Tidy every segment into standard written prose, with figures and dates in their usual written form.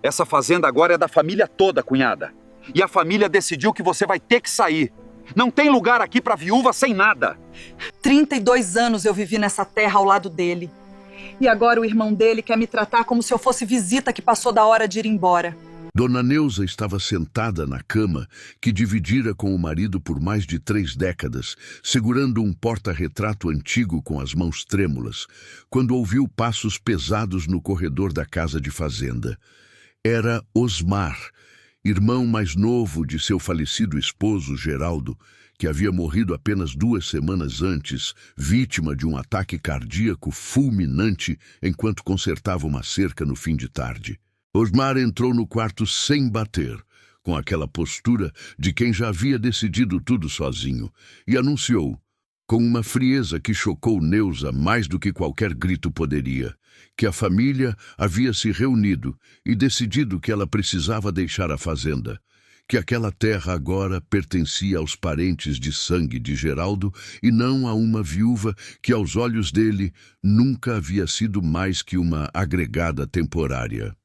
Essa fazenda agora é da família toda, cunhada. E a família decidiu que você vai ter que sair. Não tem lugar aqui pra viúva sem nada. 32 anos eu vivi nessa terra ao lado dele. E agora o irmão dele quer me tratar como se eu fosse visita que passou da hora de ir embora. Dona Neuza estava sentada na cama que dividira com o marido por mais de 3 décadas, segurando um porta-retrato antigo com as mãos trêmulas, quando ouviu passos pesados no corredor da casa de fazenda. Era Osmar, irmão mais novo de seu falecido esposo, Geraldo, que havia morrido apenas 2 semanas antes, vítima de um ataque cardíaco fulminante enquanto consertava uma cerca no fim de tarde. Osmar entrou no quarto sem bater, com aquela postura de quem já havia decidido tudo sozinho, e anunciou, com uma frieza que chocou Neuza mais do que qualquer grito poderia, que a família havia se reunido e decidido que ela precisava deixar a fazenda, que aquela terra agora pertencia aos parentes de sangue de Geraldo e não a uma viúva que, aos olhos dele, nunca havia sido mais que uma agregada temporária.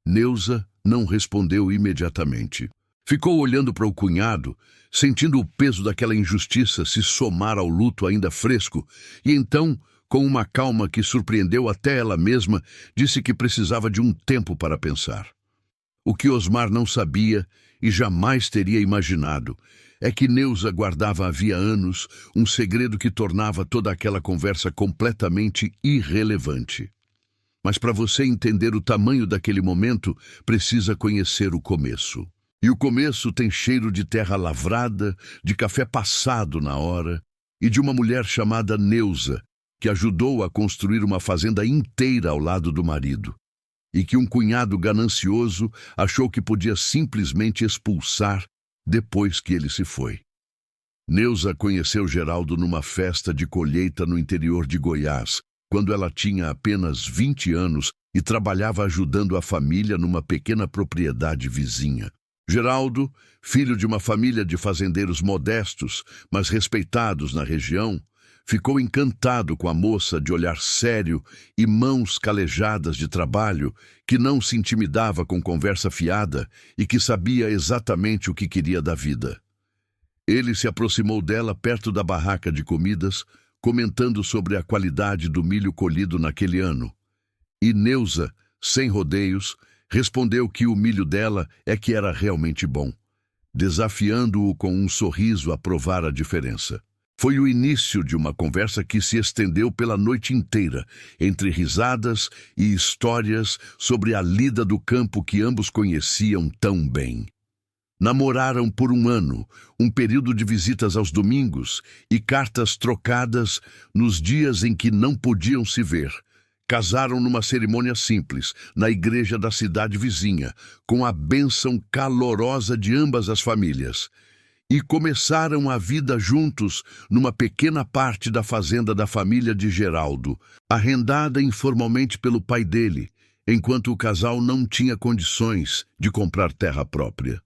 Neuza não respondeu imediatamente. Ficou olhando para o cunhado, sentindo o peso daquela injustiça se somar ao luto ainda fresco, e então, com uma calma que surpreendeu até ela mesma, disse que precisava de um tempo para pensar. O que Osmar não sabia e jamais teria imaginado é que Neuza guardava havia anos um segredo que tornava toda aquela conversa completamente irrelevante. Mas para você entender o tamanho daquele momento, precisa conhecer o começo. E o começo tem cheiro de terra lavrada, de café passado na hora, e de uma mulher chamada Neuza, que ajudou a construir uma fazenda inteira ao lado do marido, e que um cunhado ganancioso achou que podia simplesmente expulsar depois que ele se foi. Neuza conheceu Geraldo numa festa de colheita no interior de Goiás, quando ela tinha apenas 20 anos e trabalhava ajudando a família numa pequena propriedade vizinha. Geraldo, filho de uma família de fazendeiros modestos, mas respeitados na região, ficou encantado com a moça de olhar sério e mãos calejadas de trabalho, que não se intimidava com conversa fiada e que sabia exatamente o que queria da vida. Ele se aproximou dela perto da barraca de comidas, comentando sobre a qualidade do milho colhido naquele ano. E Neuza, sem rodeios, respondeu que o milho dela é que era realmente bom, desafiando-o com um sorriso a provar a diferença. Foi o início de uma conversa que se estendeu pela noite inteira, entre risadas e histórias sobre a lida do campo que ambos conheciam tão bem. Namoraram por 1 ano, um período de visitas aos domingos e cartas trocadas nos dias em que não podiam se ver. Casaram numa cerimônia simples, na igreja da cidade vizinha, com a bênção calorosa de ambas as famílias. E começaram a vida juntos numa pequena parte da fazenda da família de Geraldo, arrendada informalmente pelo pai dele, enquanto o casal não tinha condições de comprar terra própria.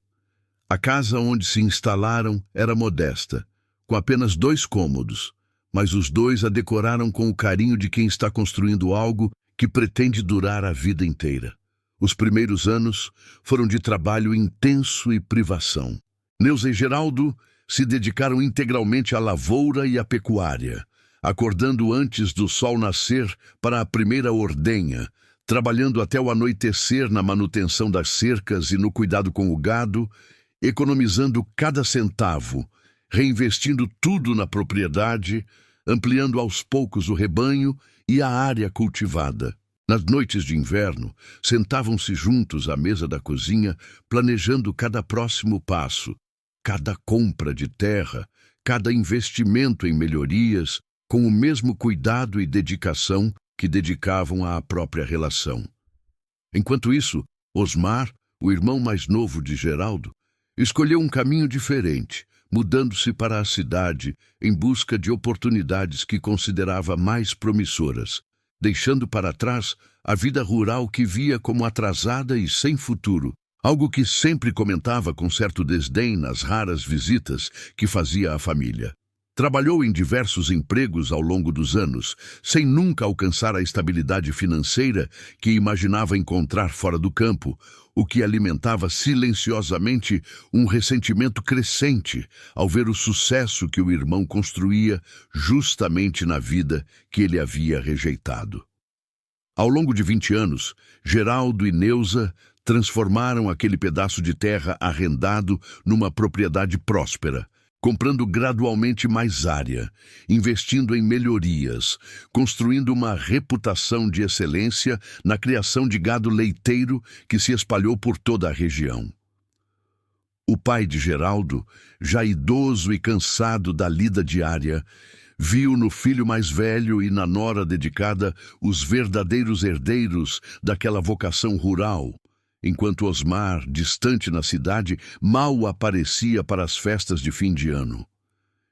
A casa onde se instalaram era modesta, com apenas 2 cômodos, mas os 2 a decoraram com o carinho de quem está construindo algo que pretende durar a vida inteira. Os primeiros anos foram de trabalho intenso e privação. Neuza e Geraldo se dedicaram integralmente à lavoura e à pecuária, acordando antes do sol nascer para a primeira ordenha, trabalhando até o anoitecer na manutenção das cercas e no cuidado com o gado, economizando cada centavo, reinvestindo tudo na propriedade, ampliando aos poucos o rebanho e a área cultivada. Nas noites de inverno, sentavam-se juntos à mesa da cozinha, planejando cada próximo passo, cada compra de terra, cada investimento em melhorias, com o mesmo cuidado e dedicação que dedicavam à própria relação. Enquanto isso, Osmar, o irmão mais novo de Geraldo, escolheu um caminho diferente, mudando-se para a cidade em busca de oportunidades que considerava mais promissoras, deixando para trás a vida rural que via como atrasada e sem futuro, algo que sempre comentava com certo desdém nas raras visitas que fazia à família. Trabalhou em diversos empregos ao longo dos anos, sem nunca alcançar a estabilidade financeira que imaginava encontrar fora do campo, o que alimentava silenciosamente um ressentimento crescente ao ver o sucesso que o irmão construía justamente na vida que ele havia rejeitado. Ao longo de 20 anos, Geraldo e Neuza transformaram aquele pedaço de terra arrendado numa propriedade próspera, comprando gradualmente mais área, investindo em melhorias, construindo uma reputação de excelência na criação de gado leiteiro que se espalhou por toda a região. O pai de Geraldo, já idoso e cansado da lida diária, viu no filho mais velho e na nora dedicada os verdadeiros herdeiros daquela vocação rural, enquanto Osmar, distante na cidade, mal aparecia para as festas de fim de ano.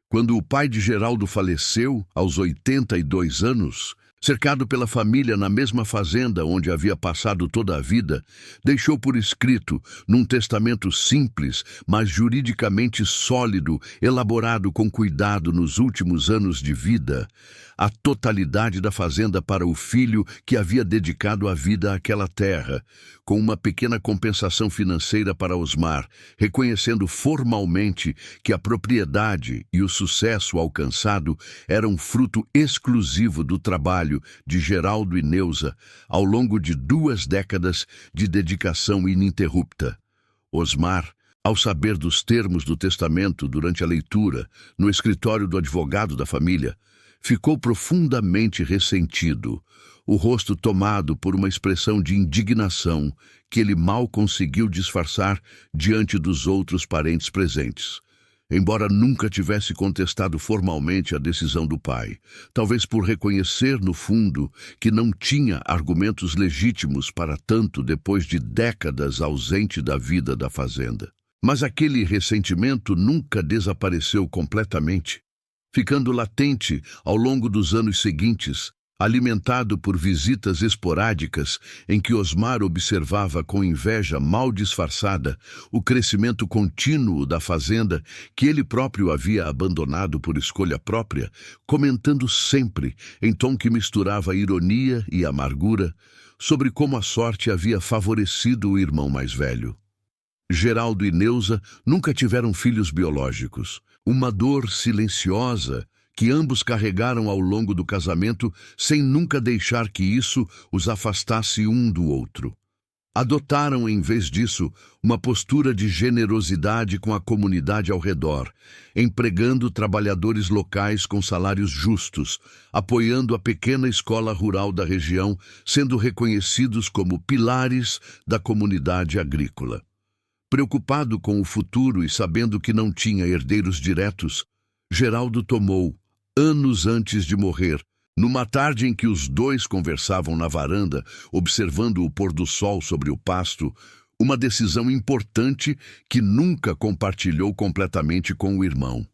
Quando o pai de Geraldo faleceu, aos 82 anos, cercado pela família na mesma fazenda onde havia passado toda a vida, deixou por escrito, num testamento simples, mas juridicamente sólido, elaborado com cuidado nos últimos anos de vida, a totalidade da fazenda para o filho que havia dedicado a vida àquela terra, com uma pequena compensação financeira para Osmar, reconhecendo formalmente que a propriedade e o sucesso alcançado eram fruto exclusivo do trabalho de Geraldo e Neuza ao longo de 2 décadas de dedicação ininterrupta. Osmar, ao saber dos termos do testamento durante a leitura no escritório do advogado da família, ficou profundamente ressentido, o rosto tomado por uma expressão de indignação que ele mal conseguiu disfarçar diante dos outros parentes presentes. Embora nunca tivesse contestado formalmente a decisão do pai, talvez por reconhecer no fundo que não tinha argumentos legítimos para tanto depois de décadas ausente da vida da fazenda. Mas aquele ressentimento nunca desapareceu completamente, ficando latente ao longo dos anos seguintes, alimentado por visitas esporádicas em que Osmar observava com inveja mal disfarçada o crescimento contínuo da fazenda que ele próprio havia abandonado por escolha própria, comentando sempre, em tom que misturava ironia e amargura, sobre como a sorte havia favorecido o irmão mais velho. Geraldo e Neuza nunca tiveram filhos biológicos. Uma dor silenciosa que ambos carregaram ao longo do casamento sem nunca deixar que isso os afastasse um do outro. Adotaram, em vez disso, uma postura de generosidade com a comunidade ao redor, empregando trabalhadores locais com salários justos, apoiando a pequena escola rural da região, sendo reconhecidos como pilares da comunidade agrícola. Preocupado com o futuro e sabendo que não tinha herdeiros diretos, Geraldo tomou, anos antes de morrer, numa tarde em que os dois conversavam na varanda, observando o pôr do sol sobre o pasto, uma decisão importante que nunca compartilhou completamente com o irmão.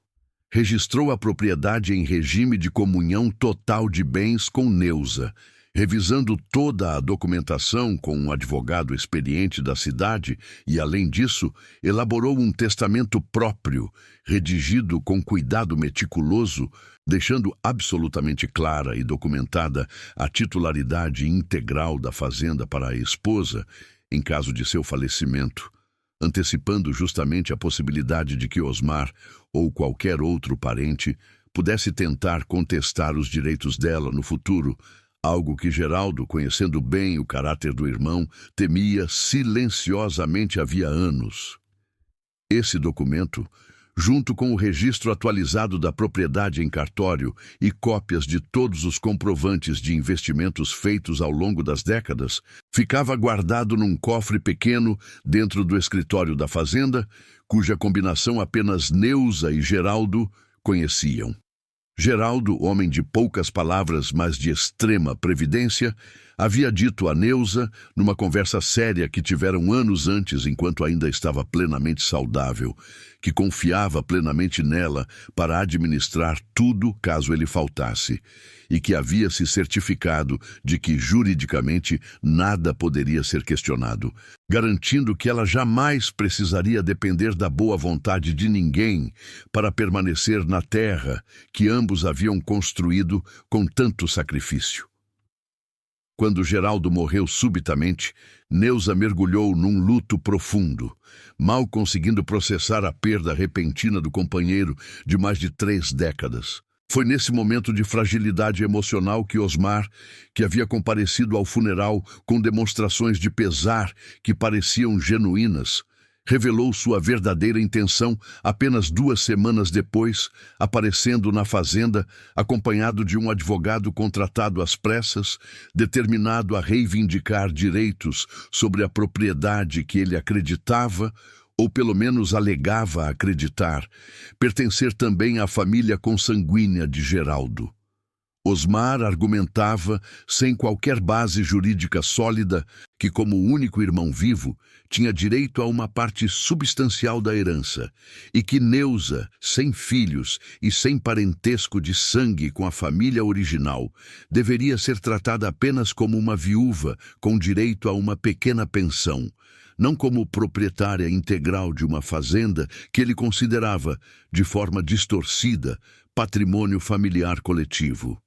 Registrou a propriedade em regime de comunhão total de bens com Neuza, revisando toda a documentação com um advogado experiente da cidade e, além disso, elaborou um testamento próprio, redigido com cuidado meticuloso, deixando absolutamente clara e documentada a titularidade integral da fazenda para a esposa, em caso de seu falecimento, antecipando justamente a possibilidade de que Osmar, ou qualquer outro parente, pudesse tentar contestar os direitos dela no futuro, algo que Geraldo, conhecendo bem o caráter do irmão, temia silenciosamente havia anos. Esse documento, junto com o registro atualizado da propriedade em cartório e cópias de todos os comprovantes de investimentos feitos ao longo das décadas, ficava guardado num cofre pequeno dentro do escritório da fazenda, cuja combinação apenas Neuza e Geraldo conheciam. Geraldo, homem de poucas palavras, mas de extrema previdência, Havia dito a Neuza, numa conversa séria que tiveram anos antes, enquanto ainda estava plenamente saudável, que confiava plenamente nela para administrar tudo caso ele faltasse, e que havia se certificado de que, juridicamente, nada poderia ser questionado, garantindo que ela jamais precisaria depender da boa vontade de ninguém para permanecer na terra que ambos haviam construído com tanto sacrifício. Quando Geraldo morreu subitamente, Neuza mergulhou num luto profundo, mal conseguindo processar a perda repentina do companheiro de mais de 3 décadas. Foi nesse momento de fragilidade emocional que Osmar, que havia comparecido ao funeral com demonstrações de pesar que pareciam genuínas, revelou sua verdadeira intenção apenas 2 semanas depois, aparecendo na fazenda, acompanhado de um advogado contratado às pressas, determinado a reivindicar direitos sobre a propriedade que ele acreditava, ou pelo menos alegava acreditar, pertencer também à família consanguínea de Geraldo. Osmar argumentava, sem qualquer base jurídica sólida, que como único irmão vivo, tinha direito a uma parte substancial da herança, e que Neuza, sem filhos e sem parentesco de sangue com a família original, deveria ser tratada apenas como uma viúva com direito a uma pequena pensão, não como proprietária integral de uma fazenda que ele considerava, de forma distorcida, patrimônio familiar coletivo.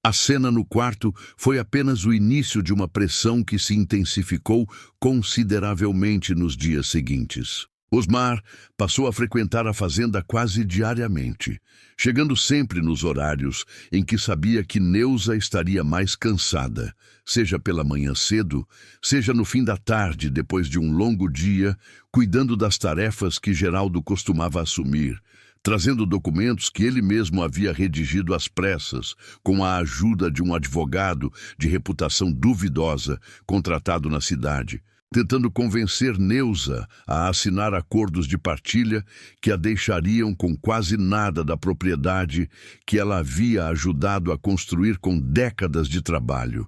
A cena no quarto foi apenas o início de uma pressão que se intensificou consideravelmente nos dias seguintes. Osmar passou a frequentar a fazenda quase diariamente, chegando sempre nos horários em que sabia que Neuza estaria mais cansada, seja pela manhã cedo, seja no fim da tarde depois de um longo dia, cuidando das tarefas que Geraldo costumava assumir, trazendo documentos que ele mesmo havia redigido às pressas, com a ajuda de um advogado de reputação duvidosa contratado na cidade, tentando convencer Neuza a assinar acordos de partilha que a deixariam com quase nada da propriedade que ela havia ajudado a construir com décadas de trabalho.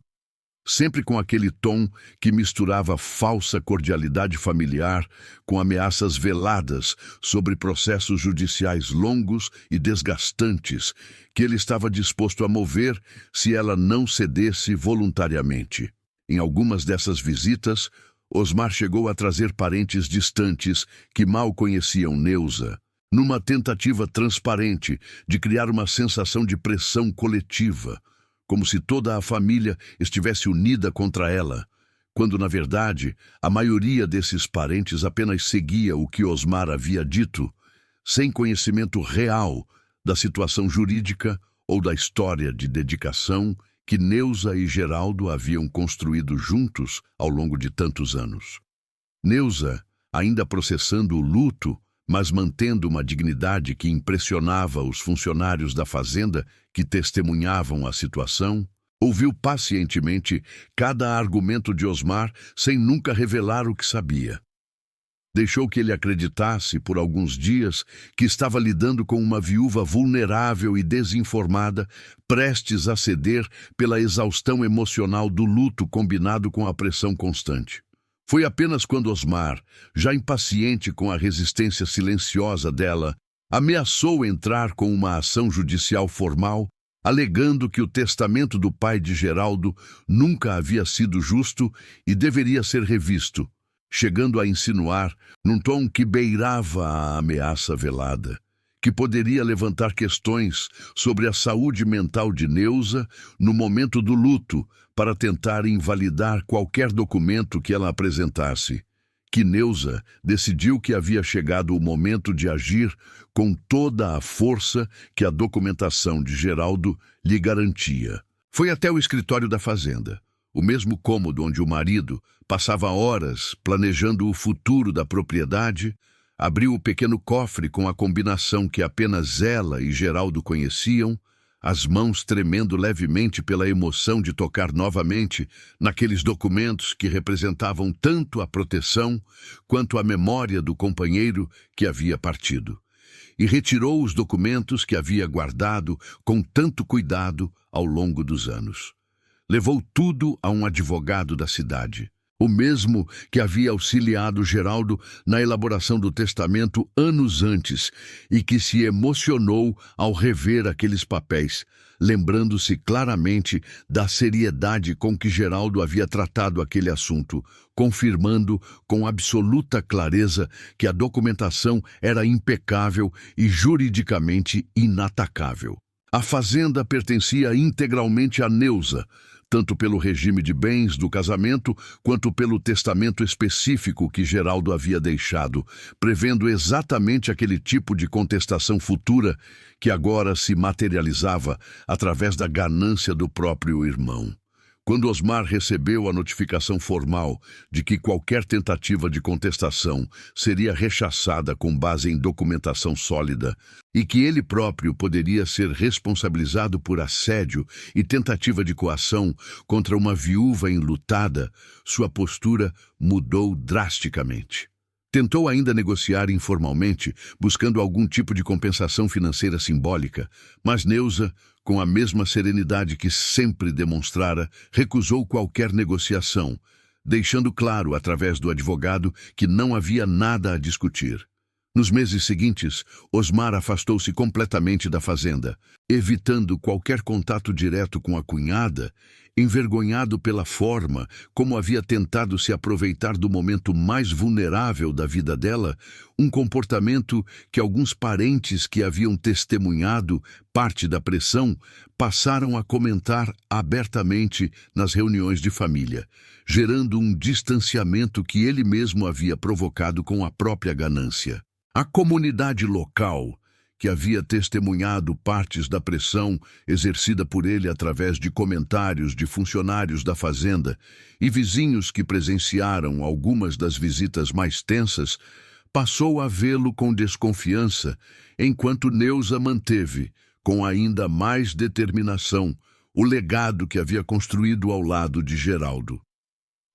Sempre com aquele tom que misturava falsa cordialidade familiar com ameaças veladas sobre processos judiciais longos e desgastantes que ele estava disposto a mover se ela não cedesse voluntariamente. Em algumas dessas visitas, Osmar chegou a trazer parentes distantes que mal conheciam Neuza, numa tentativa transparente de criar uma sensação de pressão coletiva, como se toda a família estivesse unida contra ela, quando, na verdade, a maioria desses parentes apenas seguia o que Osmar havia dito, sem conhecimento real da situação jurídica ou da história de dedicação que Neuza e Geraldo haviam construído juntos ao longo de tantos anos. Neuza, ainda processando o luto, mas mantendo uma dignidade que impressionava os funcionários da fazenda que testemunhavam a situação, ouviu pacientemente cada argumento de Osmar sem nunca revelar o que sabia. Deixou que ele acreditasse, por alguns dias, que estava lidando com uma viúva vulnerável e desinformada, prestes a ceder pela exaustão emocional do luto combinado com a pressão constante. Foi apenas quando Osmar, já impaciente com a resistência silenciosa dela, ameaçou entrar com uma ação judicial formal, alegando que o testamento do pai de Geraldo nunca havia sido justo e deveria ser revisto, chegando a insinuar, num tom que beirava a ameaça velada, que poderia levantar questões sobre a saúde mental de Neuza no momento do luto para tentar invalidar qualquer documento que ela apresentasse, que Neuza decidiu que havia chegado o momento de agir com toda a força que a documentação de Geraldo lhe garantia. Foi até o escritório da fazenda, o mesmo cômodo onde o marido passava horas planejando o futuro da propriedade, abriu o pequeno cofre com a combinação que apenas ela e Geraldo conheciam, as mãos tremendo levemente pela emoção de tocar novamente naqueles documentos que representavam tanto a proteção quanto a memória do companheiro que havia partido, e retirou os documentos que havia guardado com tanto cuidado ao longo dos anos. Levou tudo a um advogado da cidade, o mesmo que havia auxiliado Geraldo na elaboração do testamento anos antes e que se emocionou ao rever aqueles papéis, lembrando-se claramente da seriedade com que Geraldo havia tratado aquele assunto, confirmando com absoluta clareza que a documentação era impecável e juridicamente inatacável. A fazenda pertencia integralmente a Neuza, tanto pelo regime de bens do casamento quanto pelo testamento específico que Geraldo havia deixado, prevendo exatamente aquele tipo de contestação futura que agora se materializava através da ganância do próprio irmão. Quando Osmar recebeu a notificação formal de que qualquer tentativa de contestação seria rechaçada com base em documentação sólida e que ele próprio poderia ser responsabilizado por assédio e tentativa de coação contra uma viúva enlutada, sua postura mudou drasticamente. Tentou ainda negociar informalmente, buscando algum tipo de compensação financeira simbólica, mas Neuza, com a mesma serenidade que sempre demonstrara, recusou qualquer negociação, deixando claro, através do advogado, que não havia nada a discutir. Nos meses seguintes, Osmar afastou-se completamente da fazenda, evitando qualquer contato direto com a cunhada, envergonhado pela forma como havia tentado se aproveitar do momento mais vulnerável da vida dela, um comportamento que alguns parentes que haviam testemunhado parte da pressão passaram a comentar abertamente nas reuniões de família, gerando um distanciamento que ele mesmo havia provocado com a própria ganância. A comunidade local, que havia testemunhado partes da pressão exercida por ele através de comentários de funcionários da fazenda e vizinhos que presenciaram algumas das visitas mais tensas, passou a vê-lo com desconfiança, enquanto Neuza manteve, com ainda mais determinação, o legado que havia construído ao lado de Geraldo.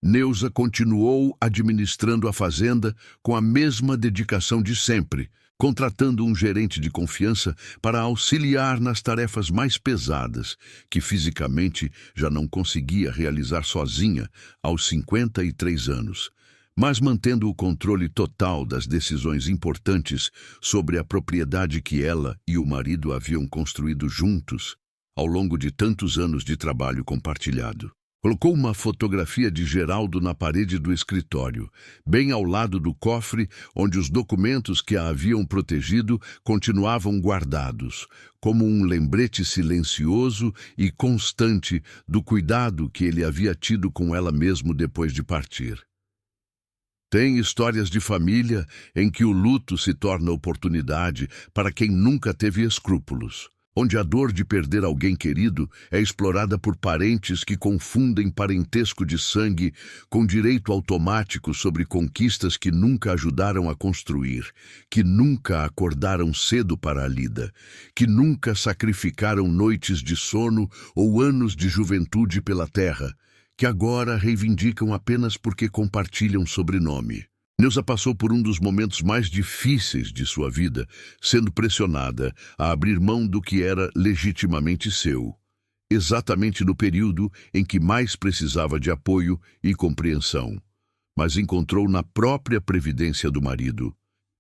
Neuza continuou administrando a fazenda com a mesma dedicação de sempre, contratando um gerente de confiança para auxiliar nas tarefas mais pesadas, que fisicamente já não conseguia realizar sozinha aos 53 anos, mas mantendo o controle total das decisões importantes sobre a propriedade que ela e o marido haviam construído juntos ao longo de tantos anos de trabalho compartilhado. Colocou uma fotografia de Geraldo na parede do escritório, bem ao lado do cofre onde os documentos que a haviam protegido continuavam guardados, como um lembrete silencioso e constante do cuidado que ele havia tido com ela mesmo depois de partir. Tem histórias de família em que o luto se torna oportunidade para quem nunca teve escrúpulos, onde a dor de perder alguém querido é explorada por parentes que confundem parentesco de sangue com direito automático sobre conquistas que nunca ajudaram a construir, que nunca acordaram cedo para a lida, que nunca sacrificaram noites de sono ou anos de juventude pela terra, que agora reivindicam apenas porque compartilham sobrenome. Neuza passou por um dos momentos mais difíceis de sua vida, sendo pressionada a abrir mão do que era legitimamente seu, exatamente no período em que mais precisava de apoio e compreensão, mas encontrou na própria previdência do marido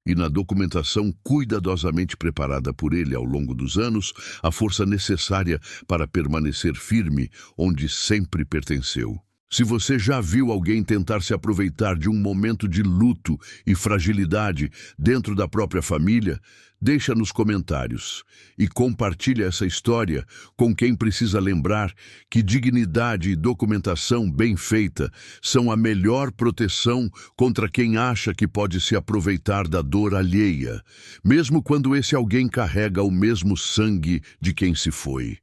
e na documentação cuidadosamente preparada por ele ao longo dos anos a força necessária para permanecer firme onde sempre pertenceu. Se você já viu alguém tentar se aproveitar de um momento de luto e fragilidade dentro da própria família, deixa nos comentários e compartilha essa história com quem precisa lembrar que dignidade e documentação bem feita são a melhor proteção contra quem acha que pode se aproveitar da dor alheia, mesmo quando esse alguém carrega o mesmo sangue de quem se foi.